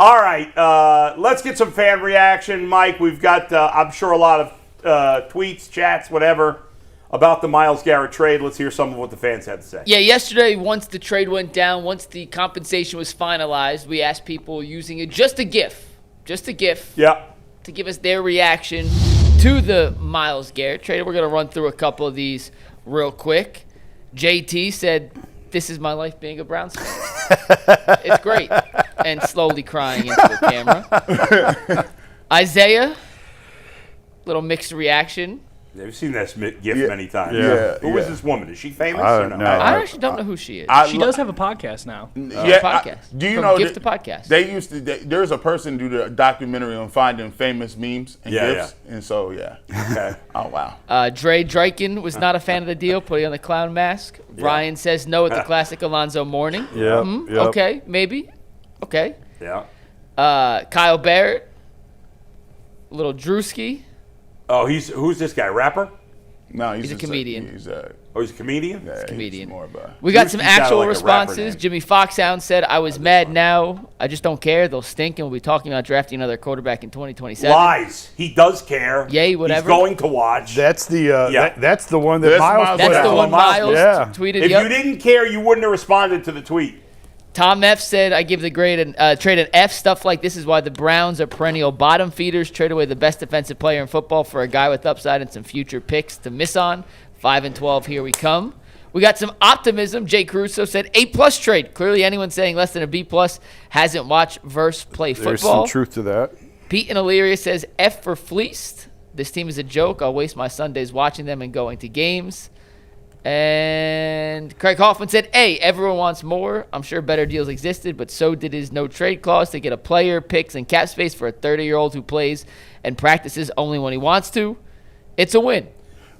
All right, let's get some fan reaction. Mike, we've got, I'm sure, a lot of tweets, chats, whatever, about the Myles Garrett trade. Let's hear some of what the fans had to say. Yeah, yesterday, once the trade went down, once the compensation was finalized, we asked people using it just a GIF, Yeah. to give us their reaction to the Myles Garrett trade. We're going to run through a couple of these real quick. JT said, "This is my life being a Browns fan." It's great. And slowly crying into the camera. Isaiah, little mixed reaction. Yeah, we've seen that GIF many times. Yeah. Who is this woman? Is she famous I or don't no? know. I actually don't know who she is. She does have a podcast now. Podcast. Do you From know GIF to podcast. They used to. There's a person do the documentary on finding famous memes and GIFs, and so Okay. Oh wow. Dre Dryken was not a fan of the deal, putting on the clown mask. Ryan says no at the classic Alonzo Mourning. Yep. Okay, maybe. Okay. Yeah. Kyle Barrett. Little Drewski. Oh, who's this guy? Rapper? No, He's a comedian. He's a comedian? Yeah, comedian. He's more of a, We got some Drewski sounded actual like a rapper responses. name. Jimmy Foxhound said, "I was mad now. I just don't care. They'll stink, and we'll be talking about drafting another quarterback in 2027. Lies. He does care. Yay, whatever. He's going to watch. That's the Yeah. that's the one that That's Myles. Myles put That's out. the one Miles Yeah. tweeted. If Yep. you didn't care, you wouldn't have responded to the tweet. Tom F said, "I give the trade an F. Stuff like this is why the Browns are perennial bottom feeders. Trade away the best defensive player in football for a guy with upside and some future picks to miss on. 5-12, here we come." We got some optimism. Jay Caruso said A+ trade. Clearly, anyone saying less than a B+ hasn't watched verse play football. There's some truth to that. Pete and Illyria says F for fleeced. This team is a joke. I'll waste my Sundays watching them and going to games. And Craig Hoffman said, "A, everyone wants more. I'm sure better deals existed, but so did his no trade clause to get a player, picks, and cap space for a 30-year-old who plays and practices only when he wants to. It's a win."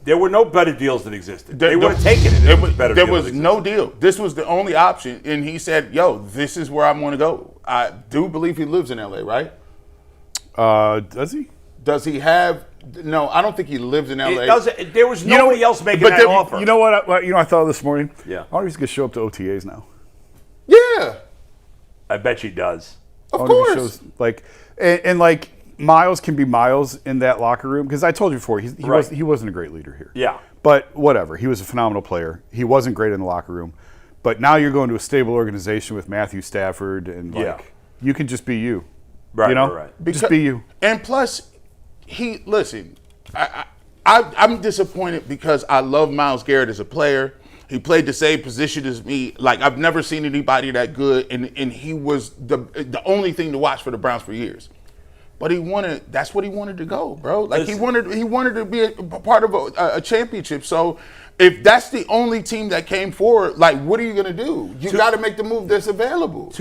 There were no better deals that existed. They would have taken it. There was no deal. This was the only option, and he said, "Yo, this is where I'm going to go." I do believe he lives in LA, right? Does he? Does he have? No, I don't think he lives in LA. There was nobody else making that offer. You know what? I thought this morning. Yeah. I wonder if he's gonna show up to OTAs now. Yeah, I bet she does. of I wonder if he course. shows, and Myles can be Myles in that locker room because I told you before he wasn't a great leader here. Yeah. But whatever, he was a phenomenal player. He wasn't great in the locker room, but now you're going to a stable organization with Matthew Stafford and you can just be you. Right. You know, Right. just be you. And plus, I'm disappointed because I love Myles Garrett as a player. He played the same position as me. Like, I've never seen anybody that good, and he was the only thing to watch for the Browns for years. But that's what he wanted to go, bro. Like, he wanted to be a part of a championship. So if that's the only team that came forward, like, what are you going to do? You got to make the move that's available.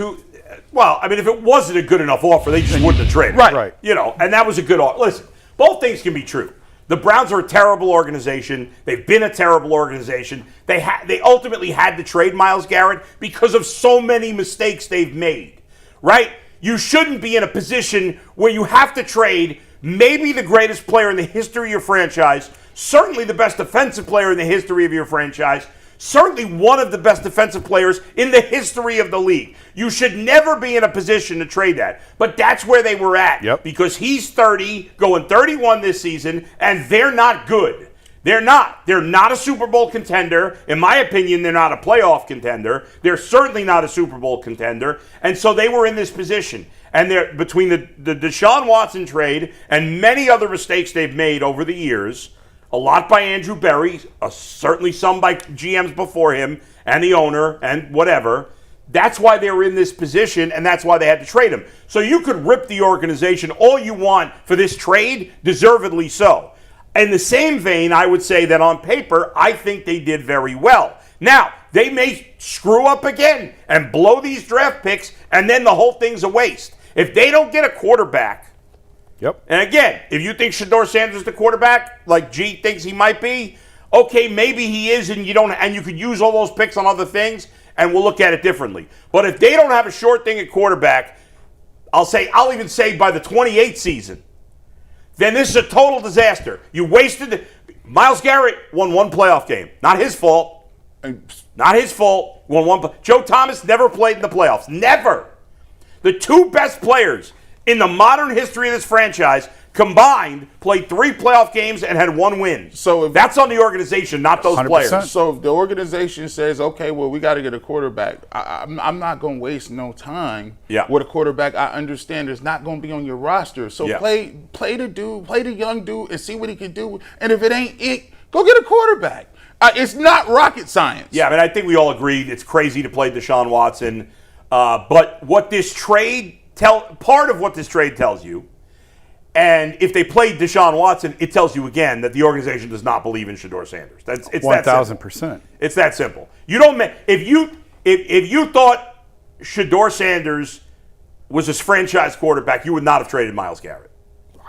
Well, I mean, if it wasn't a good enough offer, they just wouldn't have traded. Right. You know, and that was a good offer. Listen, both things can be true. The Browns are a terrible organization. They've been a terrible organization. They ultimately had to trade Myles Garrett because of so many mistakes they've made, right? You shouldn't be in a position where you have to trade maybe the greatest player in the history of your franchise, certainly the best defensive player in the history of your franchise, certainly one of the best defensive players in the history of the league. You should never be in a position to trade that. But that's where they were at because he's 30, going 31 this season, and they're not good. They're not. They're not a Super Bowl contender. In my opinion, they're not a playoff contender. They're certainly not a Super Bowl contender. And so they were in this position. And they're between the Deshaun Watson trade and many other mistakes they've made over the years, a lot by Andrew Berry, certainly some by GMs before him and the owner and whatever. That's why they were in this position, and that's why they had to trade him. So you could rip the organization all you want for this trade, deservedly so. In the same vein, I would say that on paper, I think they did very well. Now, they may screw up again and blow these draft picks, and then the whole thing's a waste. If they don't get a quarterback, and again, if you think Shedeur Sanders is the quarterback, like G thinks he might be, okay, maybe he is, and you could use all those picks on other things, and we'll look at it differently. But if they don't have a short thing at quarterback, I'll even say by the 28th season, then this is a total disaster. You wasted. Myles Garrett won one playoff game. Not his fault. Not his fault. Won one. Joe Thomas never played in the playoffs. Never. The two best players in the modern history of this franchise combined played 3 playoff games and had 1 win. So that's on the organization, not those 100%. players. So if the organization says, okay, well, we got to get a quarterback, I'm not going to waste no time with a quarterback I understand is not going to be on your roster. So play the young dude and see what he can do. And if it ain't it, go get a quarterback. It's not rocket science. Yeah, I mean, I think we all agree it's crazy to play Deshaun Watson. But what this trade part of what this trade tells you, and if they played Deshaun Watson, it tells you again that the organization does not believe in Shedeur Sanders. It's 1,000%. It's that simple. You don't if you thought Shedeur Sanders was his franchise quarterback, you would not have traded Myles Garrett.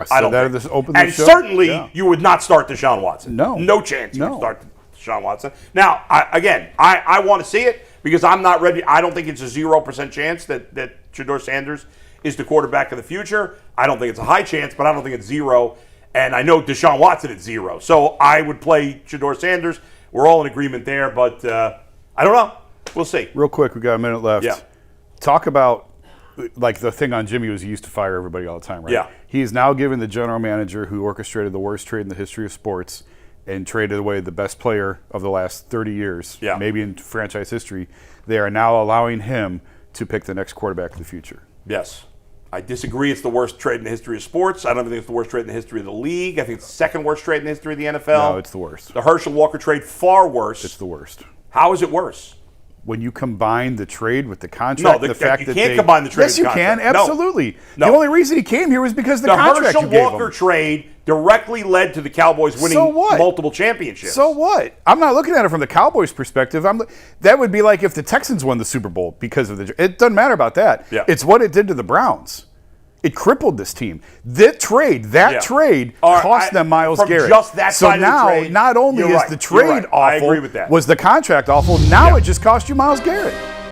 I don't think. This open and show. Certainly you would not start Deshaun Watson. No chance you would start Deshaun Watson. Now, I want to see it because I'm not ready. I don't think it's a 0% chance that Shedeur Sanders is the quarterback of the future. I don't think it's a high chance, but I don't think it's 0. And I know Deshaun Watson at 0. So I would play Shedeur Sanders. We're all in agreement there, but I don't know. We'll see. Real quick, we got a minute left. Yeah. Talk about, like, the thing on Jimmy was he used to fire everybody all the time, right? Yeah. He is now given the general manager who orchestrated the worst trade in the history of sports and traded away the best player of the last 30 years, maybe in franchise history. They are now allowing him to pick the next quarterback of the future. Yes. I disagree it's the worst trade in the history of sports. I don't think it's the worst trade in the history of the league. I think it's the second worst trade in the history of the NFL. No, it's the worst. The Herschel Walker trade, far worse. It's the worst. How is it worse? When you combine the trade with the contract, the fact you that can't combine the trade. Yes, you can. No. Absolutely. No. The only reason he came here was because the contract Herschel you gave Walker him. trade directly led to the Cowboys winning multiple championships. So what? I'm not looking at it from the Cowboys' perspective. That would be like if the Texans won the Super Bowl because of the. It doesn't matter about that. Yeah. It's what it did to the Browns. It crippled this team. That trade cost them Myles Garrett. Just that so side now, of the trade, not only is the trade awful, I agree with that. was the contract awful, now it just cost you Myles Garrett.